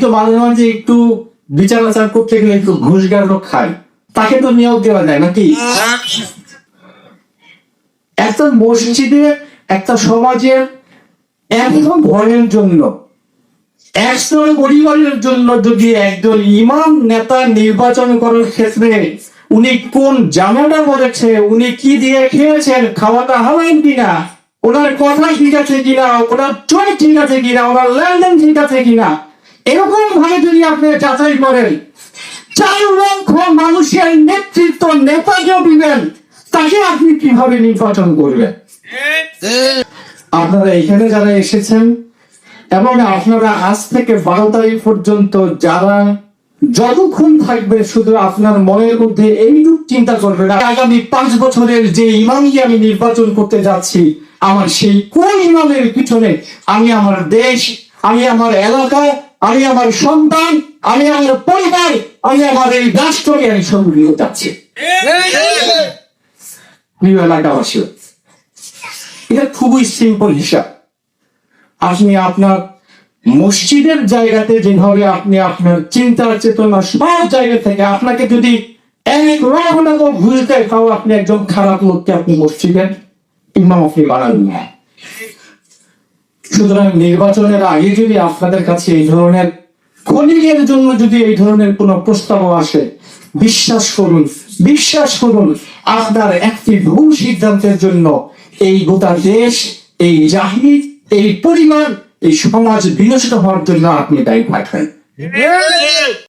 তো মাঝে মাঝে একটু বিচার আচার করতে গেলে একটু ঘুষ গাড়ো খায়, তাকে তো নিয়োগ দেওয়া যায় নাকি? একটা মসজিদে, একটা সমাজের একজন ঘরের জন্য, একজন পরিবারের জন্য যদি একজন ইমাম নেতা নির্বাচন করার ক্ষেত্রে উনি কোন জামাটা পড়েছে, উনি কি দিয়ে খেয়েছেন, খাওয়াটা হালাল কিনা, ওনার কথা ঠিক আছে কিনা, ওনার চরিত্র ঠিক আছে কিনা, ওনার লেনদেন ঠিক আছে কিনা, এরকম ভাবে যদি আপনি যাচাই করেন, 4 লক্ষ মানুষের নেতৃত্ব নেতাকে দিবেন, তাকে আপনি কিভাবে নির্বাচন করবেন? আপনারা এখানে যারা এসেছেন এবং আপনারা আজ থেকে 12 তারিখ পর্যন্ত যারা যতক্ষণ থাকবে, শুধু আপনার মনের মধ্যে এইটুকু চিন্তা করবেন, আগামী 5 বছরের যে ইমামকে আমি নির্বাচন করতে যাচ্ছি, আমার সেই কোন ইমামের পিছনে আমি আমার দেশ, আমি আমার এলাকা, আমি আমার সন্তান, আমি আমার পরিবার, আমি আমার এই রাষ্ট্রকে আমি সম্মিলিত যাচ্ছি। প্রিয় এলাকাবাসী, এটা খুবই সিম্পল হিসাব। আপনি আপনার মসজিদের জায়গাতে যেভাবে আপনি আপনার চিন্তা চেতনা সব জায়গা থেকে আপনাকে যদি 1 লক্ষ টাকা ঘুষ দেয়, তাও আপনি একজন খারাপ লোককে আপনি মসজিদের ইমাম আপনি বানাবেন না। সুতরাং নির্বাচনের আগে যদি আপনাদের কাছে এই ধরনের ক্ষণিকের জন্য যদি এই ধরনের কোন প্রস্তাব আসে, বিশ্বাস করুন আপনার একটি ভুল সিদ্ধান্তের জন্য এই গোটা দেশ, এই জাহিদ, এই পরিবার, এই সমাজ বিনষ্ট হওয়ার জন্য আপনি দায়ী থাকবেন।